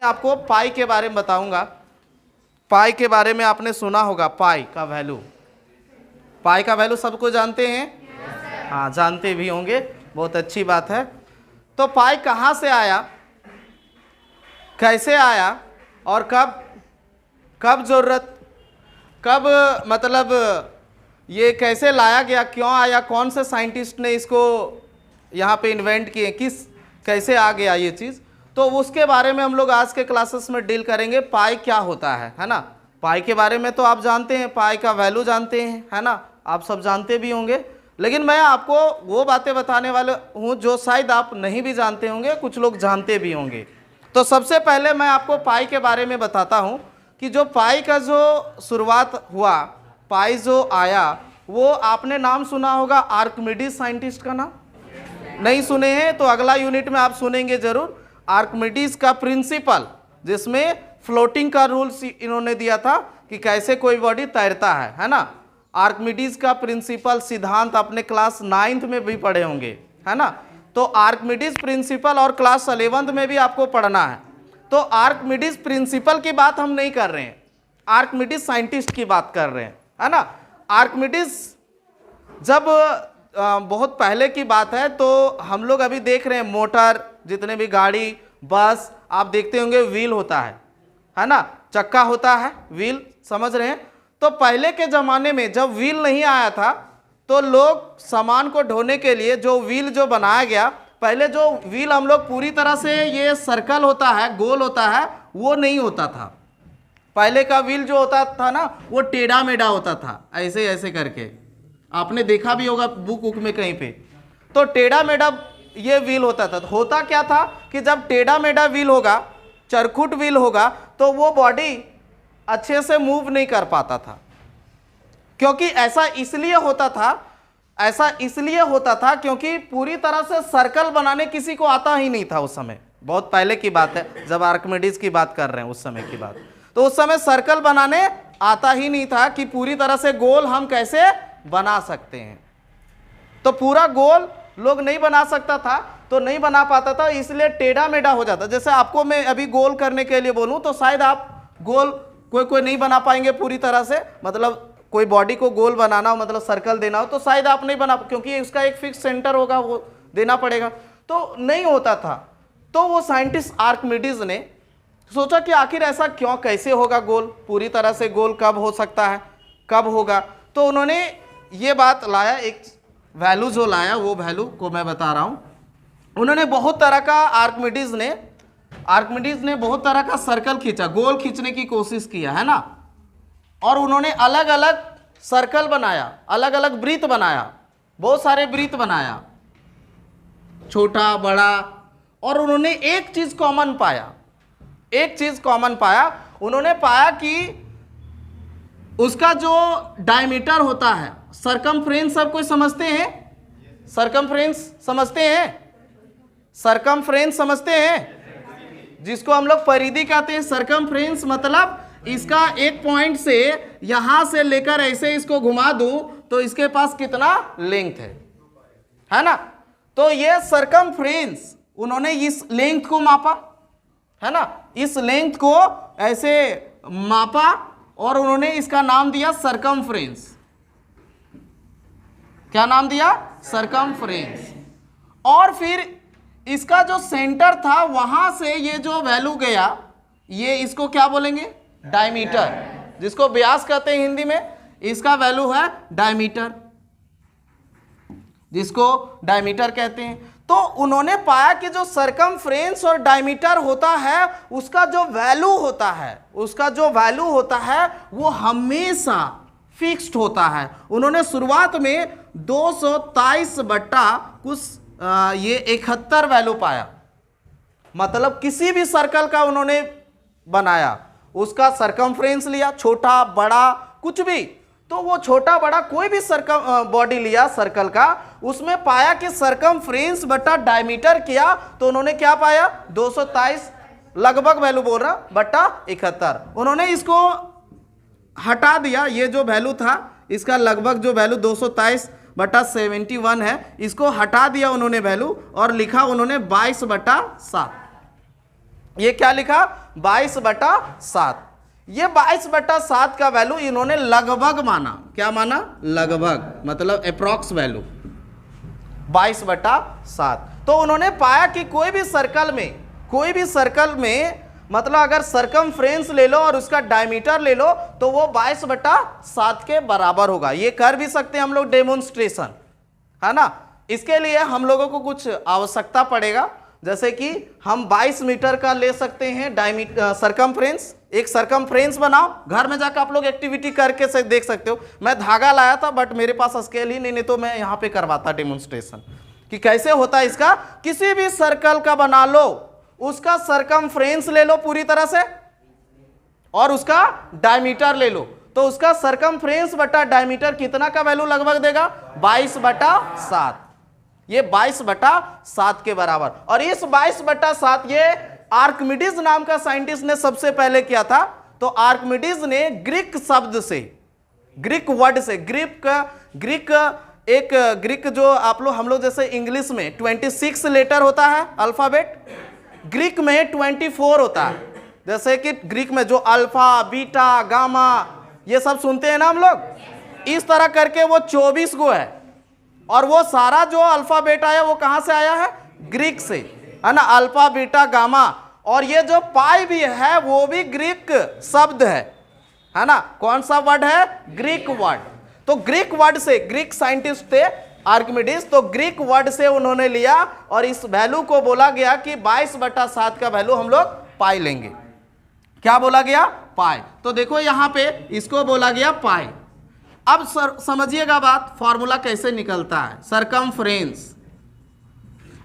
आपको पाई के बारे में बताऊंगा। पाई के बारे में आपने सुना होगा, पाई का वैल्यू। पाई का वैल्यू सबको जानते हैं? हाँ, जानते भी होंगे, बहुत अच्छी बात है। तो पाई कहाँ से आया, कैसे आया और कब जरूरत, कब मतलब ये कैसे लाया गया, क्यों आया, कौन से साइंटिस्ट ने इसको यहाँ पे इन्वेंट किए, कैसे आ गया ये चीज़, तो उसके बारे में हम लोग आज के क्लासेस में डील करेंगे। पाई क्या होता है ना। पाई के बारे में तो आप जानते हैं, पाई का वैल्यू जानते हैं, है ना, आप सब जानते भी होंगे। लेकिन मैं आपको वो बातें बताने वाला हूँ जो शायद आप नहीं भी जानते होंगे, कुछ लोग जानते भी होंगे। तो सबसे पहले मैं आपको पाई के बारे में बताता हूँ कि जो पाई का जो शुरुआत हुआ, पाई जो आया, वो आपने नाम सुना होगा आर्किमिडीज साइंटिस्ट का नाम। नहीं सुने हैं तो अगला यूनिट में आप सुनेंगे जरूर। आर्किमिडीज का प्रिंसिपल, जिसमें फ्लोटिंग का रूल्स इन्होंने दिया था कि कैसे कोई बॉडी तैरता है ना। आर्किमिडीज का प्रिंसिपल सिद्धांत अपने क्लास 9th में भी पढ़े होंगे, है ना। तो आर्किमिडीज प्रिंसिपल और क्लास 11th में भी आपको पढ़ना है। तो आर्किमिडीज प्रिंसिपल की बात हम नहीं कर रहे हैं, आर्किमिडीज साइंटिस्ट की बात कर रहे हैं, है ना। आर्किमिडीज जब बहुत पहले की बात है, तो हम लोग अभी देख रहे हैं मोटर, जितने भी गाड़ी, बस आप देखते होंगे व्हील होता है ना, चक्का होता है, व्हील, समझ रहे हैं। तो पहले के ज़माने में जब व्हील नहीं आया था, तो लोग सामान को ढोने के लिए जो व्हील जो बनाया गया, पहले जो व्हील हम लोग पूरी तरह से ये सर्कल होता है, गोल होता है, वो नहीं होता था। पहले का व्हील जो होता था ना, वो टेढ़ा मेढ़ा होता था, ऐसे ऐसे करके, आपने देखा भी होगा बुक उक में कहीं पे। तो टेढ़ा मेढ़ा ये व्हील होता था। होता क्या था कि जब टेढ़ा मेढ़ा व्हील होगा, चरखुट व्हील होगा, तो वो बॉडी अच्छे से मूव नहीं कर पाता था। क्योंकि ऐसा इसलिए होता था क्योंकि पूरी तरह से सर्कल बनाने किसी को आता ही नहीं था उस समय। बहुत पहले की बात है, जब आर्किमिडीज की बात कर रहे हैं, उस समय की बात। तो उस समय सर्कल बनाने आता ही नहीं था कि पूरी तरह से गोल हम कैसे बना सकते हैं। तो पूरा गोल लोग नहीं बना सकता था, तो नहीं बना पाता था, इसलिए टेढ़ा मेढ़ा हो जाता। जैसे आपको मैं अभी गोल करने के लिए बोलूं, तो शायद आप गोल कोई नहीं बना पाएंगे पूरी तरह से, मतलब कोई बॉडी को गोल बनाना हो, मतलब सर्कल देना हो, तो शायद आप नहीं बना, क्योंकि उसका एक फिक्स सेंटर होगा, वो देना पड़ेगा, तो नहीं होता था। तो वो साइंटिस्ट आर्किमिडीज ने सोचा कि आखिर ऐसा क्यों, कैसे होगा गोल, पूरी तरह से गोल कब हो सकता है, कब होगा। तो उन्होंने ये बात लाया, एक वैल्यू जो लाया, वो वैल्यू को मैं बता रहा हूँ। उन्होंने बहुत तरह का आर्किमिडीज ने बहुत तरह का सर्कल खींचा, गोल खींचने की कोशिश किया, है ना। और उन्होंने अलग अलग सर्कल बनाया, अलग अलग वृत्त बनाया, बहुत सारे वृत्त बनाया, छोटा बड़ा। और उन्होंने एक चीज कॉमन पाया, उन्होंने पाया कि उसका जो डायमीटर होता है, सरकमफ्रेंस, सब कोई समझते हैं? सरकमफ्रेंस समझते हैं, जिसको हम लोग परिधि कहते हैं। सरकमफ्रेंस मतलब इसका एक पॉइंट से यहां से लेकर ऐसे इसको घुमा दूं तो इसके पास कितना लेंथ है ना। तो ये सरकमफ्रेंस, उन्होंने इस लेंथ को मापा, है ना, इस लेंथ को ऐसे मापा और उन्होंने इसका नाम दिया सरकमफ्रेंस। क्या नाम दिया? सरकमफ्रेंस। और फिर इसका जो सेंटर था, वहां से ये जो वैल्यू गया, ये इसको क्या बोलेंगे? डायमीटर, जिसको व्यास कहते हैं हिंदी में, इसका वैल्यू है डायमीटर, जिसको डायमीटर कहते हैं। तो उन्होंने पाया कि जो सरकमफ्रेंस और डायमीटर होता है, उसका जो वैल्यू होता है वो हमेशा फिक्स्ड होता है। उन्होंने शुरुआत में 223 बट्टा कुछ ये 71 वैल्यू पाया। मतलब किसी भी सर्कल का उन्होंने बनाया, उसका सरकमफ्रेंस लिया, छोटा बड़ा कुछ भी, तो वो छोटा बड़ा कोई भी बॉडी लिया सर्कल का, उसमें पाया कि सरकमफ्रेंस बटा डायमीटर किया, तो उन्होंने क्या पाया? 223 लगभग वैल्यू बोल रहा बटा 71। उन्होंने इसको हटा दिया, ये जो वैल्यू था इसका लगभग जो वैल्यू 223 बटा 71 है, इसको हटा दिया उन्होंने वैल्यू और लिखा उन्होंने 22 बटा 7। ये क्या लिखा 22/7। ये 22/7 का वैल्यू इन्होंने लगभग माना। क्या माना? लगभग, मतलब अप्रॉक्स वैल्यू 22/7। तो उन्होंने पाया कि कोई भी सर्कल में मतलब अगर सरकमफ्रेंस ले लो और उसका डायमीटर ले लो तो वो 22/7 के बराबर होगा। ये कर भी सकते हैं हम लोग डेमोन्स्ट्रेशन, है ना। इसके लिए हम लोगों को कुछ आवश्यकता पड़ेगा, जैसे कि हम 22 मीटर का ले सकते हैं डायमीटर सरकमफ्रेंस। एक सरकमफ्रेंस बनाओ, घर में जाकर आप लोग एक्टिविटी करके से देख सकते हो। मैं धागा लाया था बट मेरे पास स्केल ही नहीं तो मैं यहाँ पे करवाता डेमोन्स्ट्रेशन कि कैसे होता है इसका। किसी भी सर्कल का बना लो, उसका सरकमफ्रेंस ले लो पूरी तरह से और उसका डायमीटर ले लो, तो उसका सरकमफ्रेंस बटा डायमीटर कितना का वैल्यू लगभग देगा 22/7। ये 22/7 के बराबर। और इस 22/7 ये आर्किमिडीज नाम का साइंटिस्ट ने सबसे पहले किया था। तो आर्किमिडीज ने ग्रीक शब्द से, ग्रीक वर्ड से, ग्रीक जो आप लोग हम लोग जैसे इंग्लिश में 26 लेटर होता है अल्फाबेट, ग्रीक में 24 होता है। जैसे कि ग्रीक में जो अल्फा, बीटा, गामा ये सब सुनते हैं ना हम लोग, इस तरह करके वो 24 गो है। और वो सारा जो अल्फाबेट आया वो कहां से आया है? ग्रीक से, है ना। Alpha, beta, gamma. और ये जो पाई भी है वो भी ग्रीक शब्द है ना। कौन सा वर्ड है? Greek word. तो ग्रीक वर्ड से, ग्रीक साइंटिस्ट थे आर्किमिडीज, तो ग्रीक वर्ड से उन्होंने लिया और इस वैल्यू को बोला गया कि 22/7 का वैल्यू हम लोग पाई लेंगे। क्या बोला गया? पाई। तो देखो यहां पे इसको बोला गया पाई। अब समझिएगा बात, फॉर्मूला कैसे निकलता है। सरकमफ्रेंस,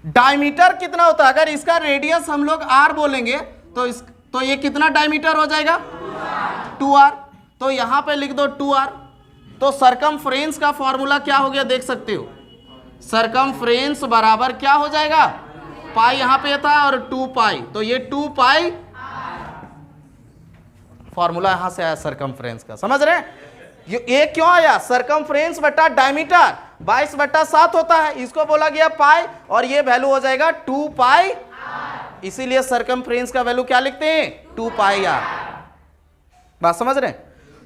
डायमीटर कितना होता है? अगर इसका रेडियस हम लोग r बोलेंगे तो ये कितना डायमीटर हो जाएगा? 2r। तो यहां पे लिख दो 2r। तो सरकमफ्रेंस का फॉर्मूला क्या हो गया देख सकते हो। सरकमफ्रेंस बराबर क्या हो जाएगा? पाई यहां पे था और 2 पाई, तो ये 2 पाई फॉर्मूला यहां से आया सरकमफ्रेंस का। समझ रहे हैं? ये क्यों आया? सरकमफ्रेंस बटा डायमीटर 22/7 होता है, इसको बोला गया पाई, और ये वैल्यू हो जाएगा 2 पाई। इसीलिए सरकमफ्रेंस का वैल्यू क्या लिखते हैं? 2 पाई r। बात समझ रहे हैं?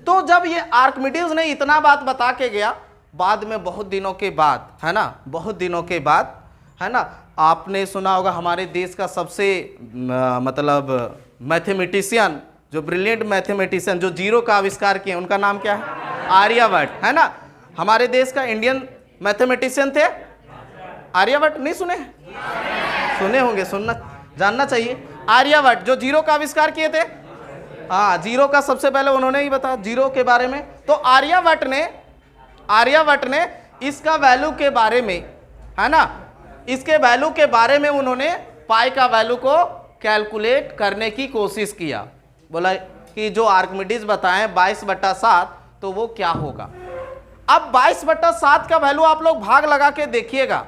तो जब ये आर्किमिडीज ने इतना बात बता के गया, बाद में बहुत दिनों के बाद, है ना, बहुत दिनों के बाद, है ना, आपने सुना होगा हमारे देश का सबसे मतलब मैथमेटिशियन, जो ब्रिलियंट मैथमेटिशियन, जो जीरो का आविष्कार किए, उनका नाम क्या है? आर्यभट्ट, है ना। हमारे देश का इंडियन मैथमेटिशियन थे आर्यभट्ट। नहीं सुने? सुने होंगे, सुनना जानना चाहिए। आर्यभट्ट जो जीरो का आविष्कार किए थे, हाँ, जीरो का सबसे पहले उन्होंने ही बताया जीरो के बारे में। तो आर्यभट्ट ने इसका वैल्यू के बारे में, है ना, इसके वैल्यू के बारे में उन्होंने पाई का वैल्यू को कैलकुलेट करने की कोशिश किया। बोला कि जो आर्किमिडीज बताएं 22/7 तो वो क्या होगा। अब 22/7 का वैल्यू आप लोग भाग लगा के देखिएगा,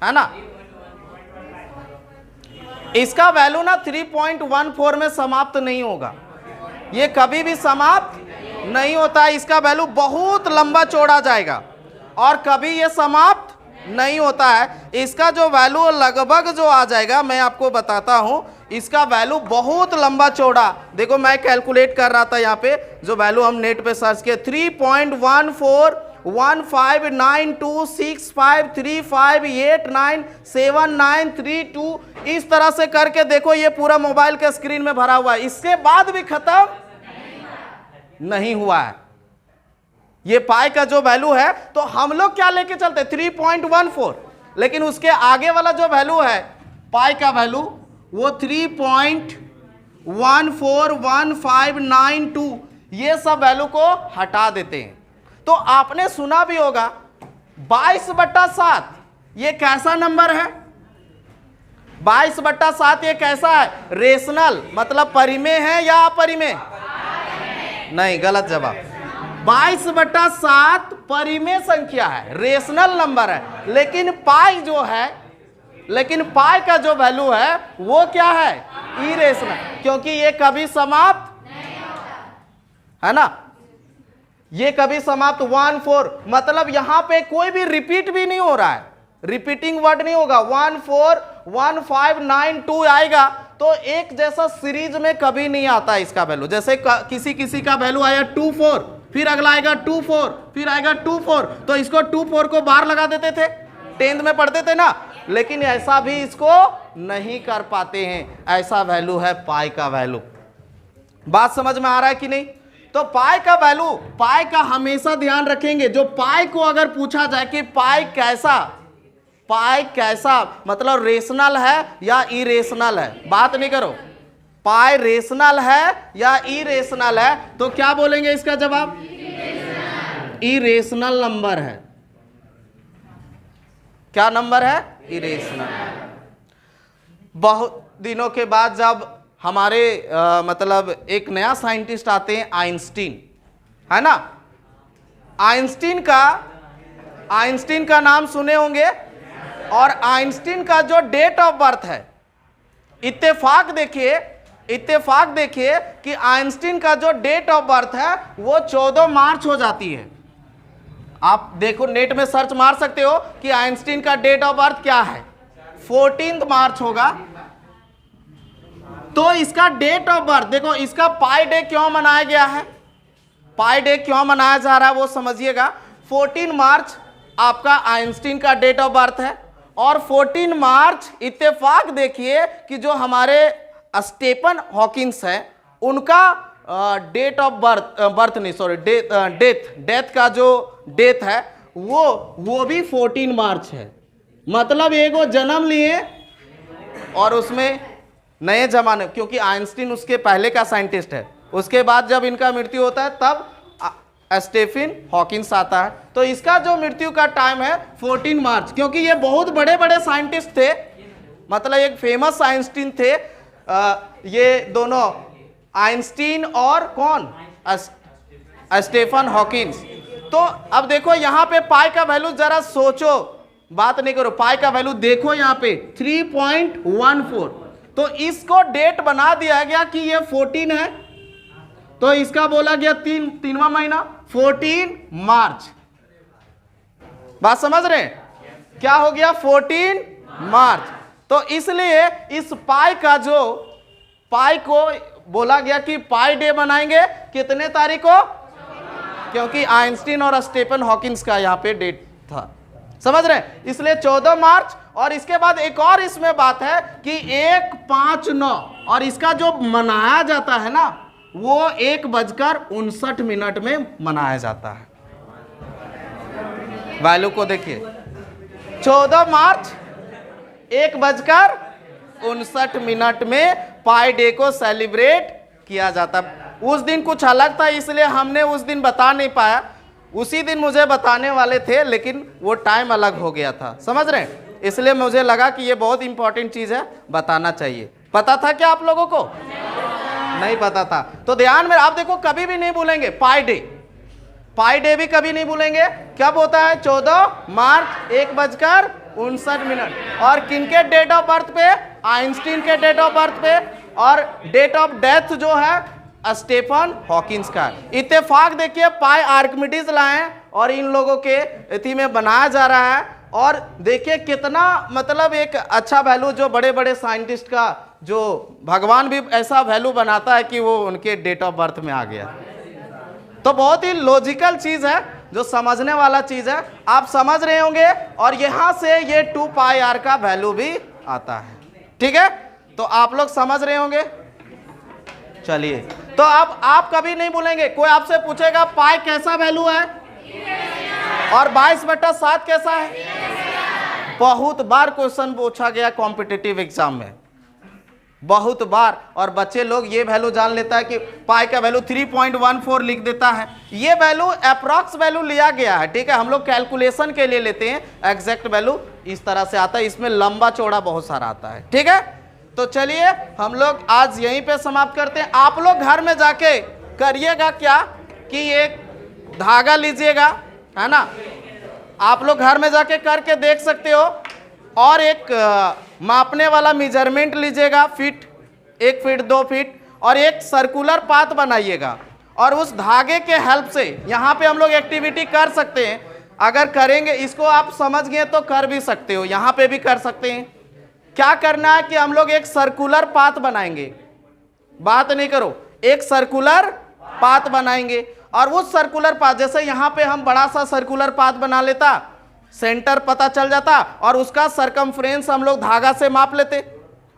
है ना। इसका वैल्यू ना 3.14 में समाप्त नहीं होगा, ये कभी भी समाप्त नहीं होता है। इसका वैल्यू बहुत लंबा चौड़ा जाएगा और कभी ये समाप्त नहीं होता है। इसका जो वैल्यू लगभग जो आ जाएगा, मैं आपको बताता हूं, इसका वैल्यू बहुत लंबा चौड़ा। देखो मैं कैलकुलेट कर रहा था यहाँ पे, जो वैल्यू हम नेट पे सर्च किए, 3.1415926535897932, इस तरह से करके देखो ये पूरा मोबाइल के स्क्रीन में भरा हुआ है। इसके बाद भी खत्म नहीं हुआ है ये पाई का जो वैल्यू है। तो हम लोग क्या लेके चलते? 3.14, लेकिन उसके आगे वाला जो वैल्यू है पाई का वैल्यू, वो 3.141592, ये सब वैल्यू को हटा देते हैं। तो आपने सुना भी होगा 22/7 ये कैसा नंबर है? 22/7 ये कैसा है? रेशनल, मतलब परिमेय है या अपरिमेय? नहीं, गलत जवाब। 22/7 परिमेय संख्या है, रेशनल नंबर है। लेकिन पाई जो है, लेकिन पाई का जो वैल्यू है वो क्या है? इरेशनल, क्योंकि ये कभी समाप्त नहीं होता, है ना। ये कभी समाप्त 14, मतलब यहां पे कोई भी रिपीट भी नहीं हो रहा है, रिपीटिंग वर्ड नहीं होगा। 141592 आएगा तो एक जैसा सीरीज में कभी नहीं आता इसका वैल्यू। जैसे किसी किसी का वैल्यू आया 2-4, फिर अगला आएगा 2-4, फिर आएगा 2-4, तो इसको 2-4 को बार लगा देते थे, 10th में पढ़ते थे ना। लेकिन ऐसा भी इसको नहीं कर पाते हैं। ऐसा वैल्यू है पाई का वैल्यू। बात समझ में आ रहा है कि नहीं? तो पाई का वैल्यू, पाई का हमेशा ध्यान रखेंगे। जो पाई को अगर पूछा जाए कि पाई कैसा मतलब रेशनल है या इरेशनल है, बात नहीं करो, पाई रेशनल है या इरेशनल है, तो क्या बोलेंगे इसका जवाब? इरेशनल नंबर है। क्या नंबर है? इरेशनल। बहुत दिनों के बाद जब हमारे मतलब एक नया साइंटिस्ट आते हैं, आइंस्टीन, है ना। आइंस्टीन का नाम सुने होंगे। और आइंस्टीन का जो डेट ऑफ बर्थ है, इत्तेफाक देखिए कि आइंस्टीन का जो डेट ऑफ बर्थ है वो 14 मार्च हो जाती है। आप देखो, नेट में सर्च मार सकते हो कि आइंस्टीन का डेट ऑफ बर्थ क्या है, 14 मार्च होगा। तो इसका डेट ऑफ बर्थ देखो, इसका पाई डे क्यों मनाया गया है, पाई डे क्यों मनाया जा रहा है वो समझिएगा। 14 मार्च आपका आइंस्टीन का डेट ऑफ बर्थ है। और 14 मार्च इत्तेफाक देखिए कि जो हमारे स्टीफन हॉकिंस है उनका डेट ऑफ डेथ का जो डेथ है वो भी 14 मार्च है। मतलब एक वो जन्म लिए और उसमें नए जमाने, क्योंकि आइंस्टीन उसके पहले का साइंटिस्ट है, उसके बाद जब इनका मृत्यु होता है तब स्टीफन हॉकिंस आता है। तो इसका जो मृत्यु का टाइम है 14 मार्च, क्योंकि ये बहुत बड़े बड़े साइंटिस्ट थे, मतलब एक फेमस साइंटिस्ट थे ये दोनों, आइंस्टीन और कौन, स्टीफन हॉकिंस। तो अब देखो यहाँ पे पाई का वैल्यू जरा सोचो, बात नहीं करो, पाई का वैल्यू देखो यहाँ पे 3.14। तो इसको डेट बना दिया गया कि ये 14 है, तो इसका बोला गया तीनवा महीना 14 मार्च। बात समझ रहे हैं? क्या हो गया? 14 मार्च। तो इसलिए इस पाई को बोला गया कि पाई डे बनाएंगे कितने तारीख को, क्योंकि आइंस्टीन और स्टीफन हॉकिंस का यहाँ पे डेट था, समझ रहे हैं, इसलिए 14 मार्च। और इसके बाद एक और इसमें बात है कि 1:59, और इसका जो मनाया जाता है ना वो 1:59 में मनाया जाता है। वैल्यू को देखिए, 14 मार्च 1:59 में पाई डे को सेलिब्रेट किया जाता। उस दिन कुछ अलग था, इसलिए हमने उस दिन बता नहीं पाया, उसी दिन मुझे बताने वाले थे लेकिन वो टाइम अलग हो गया था, समझ रहे हैं। इसलिए मुझे लगा कि ये बहुत इंपॉर्टेंट चीज है, बताना चाहिए। पता था क्या आप लोगों को? नहीं पता था। तो ध्यान में आप देखो, कभी भी नहीं भूलेंगे पाई डे भी कभी नहीं भूलेंगे। कब होता है? 14 मार्च 1:59। और किनके डेट ऑफ बर्थ पे? आइंस्टीन के डेट ऑफ बर्थ पे। और डेट ऑफ डेथ जो है स्टीफन हॉकिंस का। इत्तेफाक देखिए, पाई आर्किमिडीज लाए और इन लोगों के इति में बनाया जा रहा है। और देखिए कितना मतलब एक अच्छा वैल्यू, जो बड़े बड़े साइंटिस्ट का जो भगवान भी ऐसा वैल्यू बनाता है कि वो उनके डेट ऑफ बर्थ में आ गया। तो बहुत ही लॉजिकल चीज है, जो समझने वाला चीज है, आप समझ रहे होंगे। और यहां से ये 2πr का वैल्यू भी आता है, ठीक है। तो आप लोग समझ रहे होंगे। चलिए, तो अब आप कभी नहीं भूलेंगे, कोई आपसे पूछेगा पाई कैसा वैल्यू है और 22/7 कैसा है। बहुत बार क्वेश्चन पूछा गया कॉम्पिटिटिव एग्जाम में, बहुत बार। और बच्चे लोग ये वैल्यू जान लेता है कि पाई का वैल्यू 3.14 लिख देता है। ये वैल्यू अप्रॉक्स वैल्यू लिया गया है, ठीक है। हम लोग कैलकुलेशन के लिए लेते हैं, एग्जैक्ट वैल्यू इस तरह से आता है, इसमें लंबा चौड़ा बहुत सारा आता है, ठीक है। तो चलिए हम लोग आज यहीं पे समाप्त करते हैं। आप लोग घर में जाके करिएगा क्या कि एक धागा लीजिएगा, है ना, आप लोग घर में जाके करके देख सकते हो। और एक मापने वाला मेजरमेंट लीजिएगा, फीट, 1 फीट 2 फीट, और एक सर्कुलर पाथ बनाइएगा। और उस धागे के हेल्प से यहाँ पे हम लोग एक्टिविटी कर सकते हैं। अगर करेंगे, इसको आप समझ गए तो कर भी सकते हो, यहाँ पे भी कर सकते हैं, क्या करना है कि हम लोग एक सर्कुलर पाथ बनाएंगे, बात नहीं करो, एक सर्कुलर पाथ बनाएंगे। और उस सर्कुलर पाथ, जैसे यहां पे हम बड़ा सा सर्कुलर पाथ बना लेता, सेंटर पता चल जाता और उसका सरकमफ्रेंस हम लोग धागा से माप लेते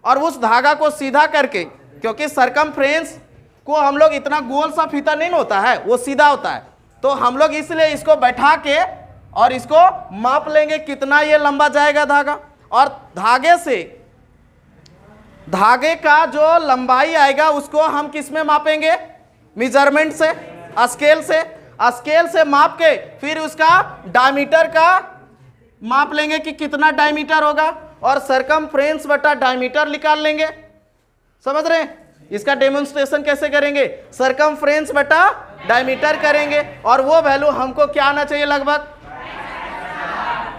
और उस धागा को सीधा करके, क्योंकि सरकमफ्रेंस को हम लोग इतना गोल सा फीता नहीं होता है, वो सीधा होता है, तो हम लोग इसलिए इसको बैठा के और इसको माप लेंगे कितना ये लंबा जाएगा धागा। और धागे का जो लंबाई आएगा उसको हम किस में मापेंगे, मेजरमेंट से, स्केल से। स्केल से माप के फिर उसका डायमीटर का माप लेंगे कि कितना डायमीटर होगा और सरकमफ्रेंस बटा डायमीटर निकाल लेंगे। समझ रहे हैं? इसका डेमोन्स्ट्रेशन कैसे करेंगे, सरकमफ्रेंस बटा डायमीटर करेंगे और वो वैल्यू हमको क्या आना चाहिए लगभग,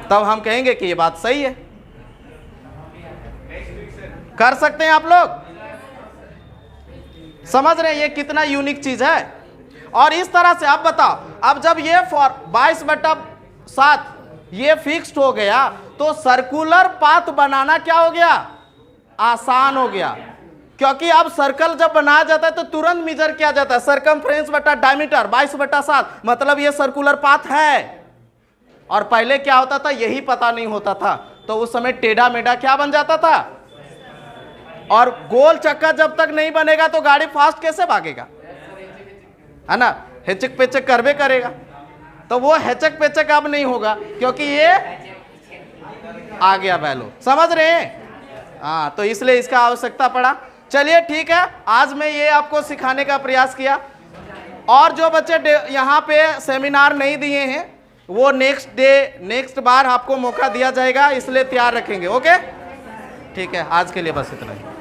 तब हम कहेंगे कि ये बात सही है। कर सकते हैं आप लोग, समझ रहे हैं ये कितना यूनिक चीज है। और इस तरह से आप बताओ, अब जब ये 22/7 ये फिक्स्ड हो गया तो सर्कुलर पाथ बनाना क्या हो गया, आसान हो गया, क्योंकि अब सर्कल जब बनाया जाता है तो तुरंत मेजर किया जाता है, सरकमफ्रेंस बटा डायमीटर 22/7, मतलब ये सर्कुलर पाथ है। और पहले क्या होता था, यही पता नहीं होता था, तो उस समय टेढ़ा मेढ़ा क्या बन जाता था, और गोल चक्का जब तक नहीं बनेगा तो गाड़ी फास्ट कैसे भागेगा, है ना, हेचक पेचक करवे करेगा। तो वो हेचक पेचक अब नहीं होगा क्योंकि ये आ गया वैल्यू। समझ रहे हैं? हाँ, तो इसलिए इसका आवश्यकता पड़ा। चलिए ठीक है, आज मैं ये आपको सिखाने का प्रयास किया। और जो बच्चे यहाँ पे सेमिनार नहीं दिए हैं वो नेक्स्ट बार आपको मौका दिया जाएगा, इसलिए तैयार रखेंगे। ओके, ठीक है, आज के लिए बस इतना ही।